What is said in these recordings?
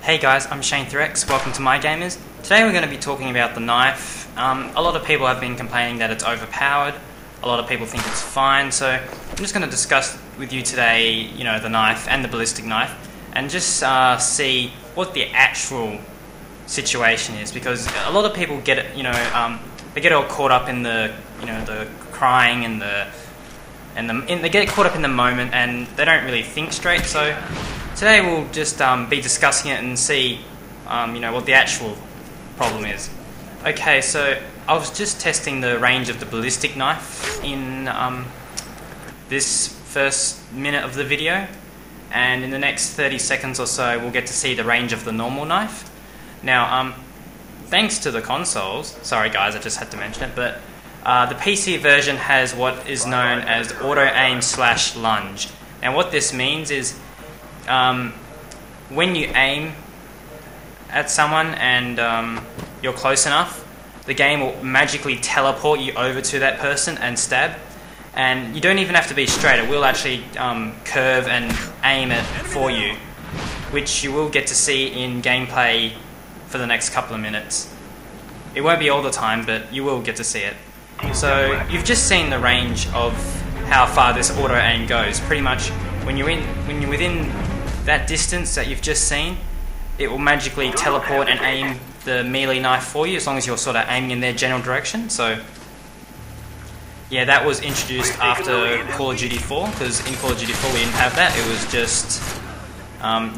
Hey guys, I'm Shane Threx, welcome to My Gamers. Today we're going to be talking about the knife. A lot of people have been complaining that it's overpowered, a lot of people think it's fine, so I'm just going to discuss with you today, the knife and the ballistic knife, and just see what the actual situation is, because a lot of people get it, they get all caught up in the, the crying and they get caught up in the moment and they don't really think straight. So today we'll just be discussing it and see, what the actual problem is. Okay, so I was just testing the range of the ballistic knife in this first minute of the video, and in the next 30 seconds or so we'll get to see the range of the normal knife. Now, thanks to the consoles, sorry guys, I just had to mention it, but the PC version has what is known as auto-aim / lunge. Now what this means is when you aim at someone and you're close enough, the game will magically teleport you over to that person and stab, and you don't even have to be straight, it will actually curve and aim it for you, which you will get to see in gameplay for the next couple of minutes. It won't be all the time, but you will get to see it. So you've just seen the range of how far this auto aim goes. Pretty much when you're within that distance that you've just seen, it will magically teleport and aim the melee knife for you, as long as you're sort of aiming in their general direction. So yeah, that was introduced after Call of Duty 4, because in Call of Duty 4 we didn't have that. It was just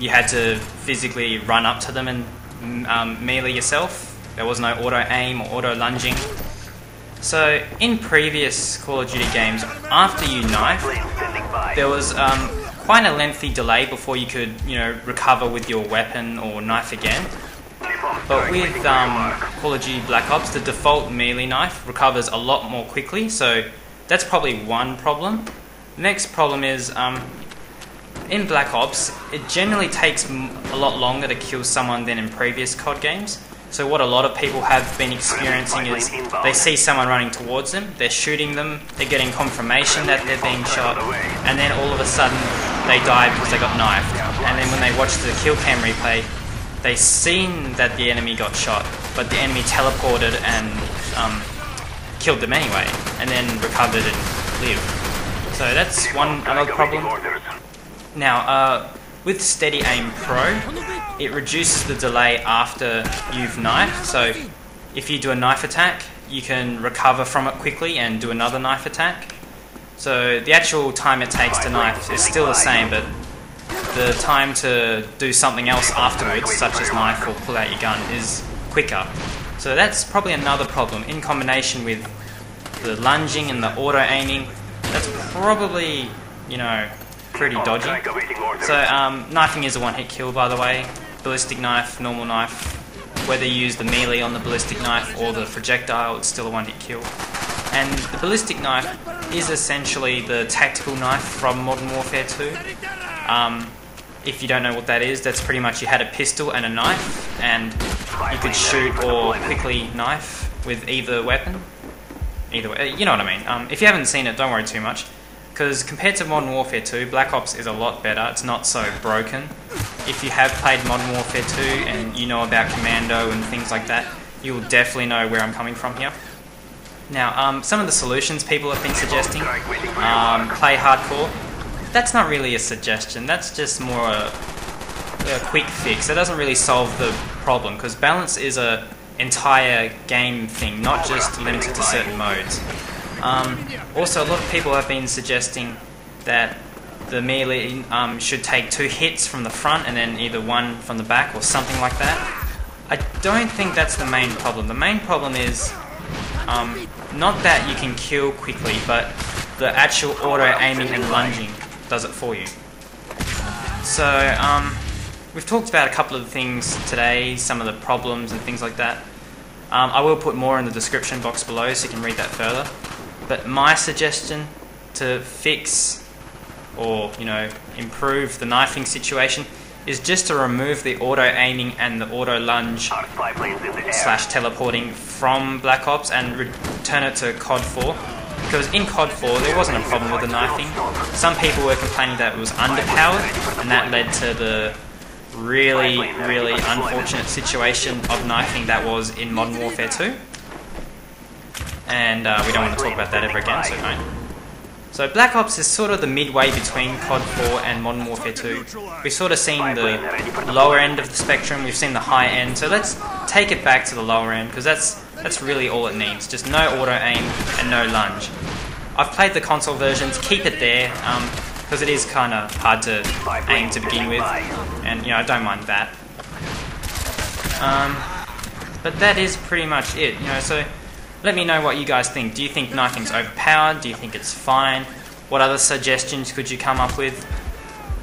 you had to physically run up to them and melee yourself. There was no auto aim or auto lunging. So in previous Call of Duty games, after you knife, there was quite a lengthy delay before you could, recover with your weapon or knife again. But with Call of Duty Black Ops, the default melee knife recovers a lot more quickly, so that's probably one problem. The next problem is, in Black Ops, it generally takes a lot longer to kill someone than in previous COD games. So what a lot of people have been experiencing is they see someone running towards them, they're shooting them, they're getting confirmation that they're being shot, and then all of a sudden they die because they got knifed. And then when they watch the kill cam replay, they seen that the enemy got shot, but the enemy teleported and killed them anyway, and then recovered and lived. So that's another problem. Now, with Steady Aim Pro, it reduces the delay after you've knifed. So if you do a knife attack, you can recover from it quickly and do another knife attack. So the actual time it takes to knife is still the same, but the time to do something else afterwards, such as knife or pull out your gun, is quicker. So that's probably another problem. In combination with the lunging and the auto-aiming, that's probably, pretty dodgy. So knifing is a one-hit kill, by the way. Ballistic knife, normal knife, whether you use the melee on the ballistic knife or the projectile, it's still a one-hit kill. And the ballistic knife is essentially the tactical knife from Modern Warfare 2. If you don't know what that is, that's pretty much you had a pistol and a knife, and you could shoot or quickly knife with either weapon. Either way, you know what I mean. If you haven't seen it, don't worry too much, because compared to Modern Warfare 2, Black Ops is a lot better. It's not so broken. If you have played Modern Warfare 2 and you know about Commando and things like that, you'll definitely know where I'm coming from here. Now, some of the solutions people have been suggesting, play hardcore. That's not really a suggestion, that's just more a quick fix. It doesn't really solve the problem, because balance is an entire game thing, not just limited to certain modes. Also, a lot of people have been suggesting that the melee should take 2 hits from the front and then either 1 from the back or something like that. I don't think that's the main problem. The main problem is not that you can kill quickly, but the actual auto-aiming and lunging does it for you. So we've talked about a couple of things today, some of the problems and things like that. I will put more in the description box below so you can read that further. But my suggestion to fix or, improve the knifing situation is just to remove the auto-aiming and the auto-lunge / teleporting from Black Ops and return it to COD 4. Because in COD 4 there wasn't a problem with the knifing. Some people were complaining that it was underpowered, and that led to the really, really unfortunate situation of knifing that was in Modern Warfare 2. And we don't want to talk about that ever again, so don't. So Black Ops is sort of the midway between COD 4 and Modern Warfare 2. We've sort of seen the lower end of the spectrum, we've seen the high end, so let's take it back to the lower end, because that's really all it needs. Just no auto aim and no lunge. I've played the console versions, keep it there, because it is kind of hard to aim to begin with, and I don't mind that. But that is pretty much it, so let me know what you guys think. Do you think knifing's overpowered? Do you think it's fine? What other suggestions could you come up with?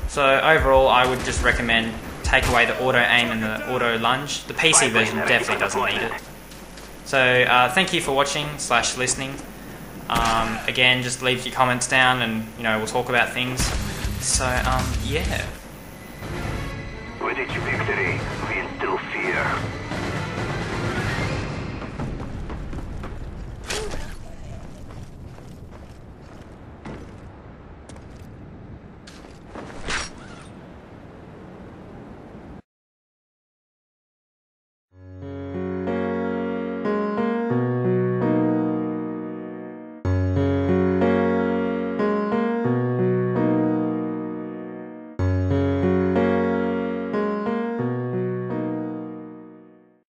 So overall, I would just recommend take away the auto aim and the auto lunge. The PC version definitely doesn't need it. So thank you for watching / listening. Again, just leave your comments down and we'll talk about things. So yeah. With each victory, we instill fear.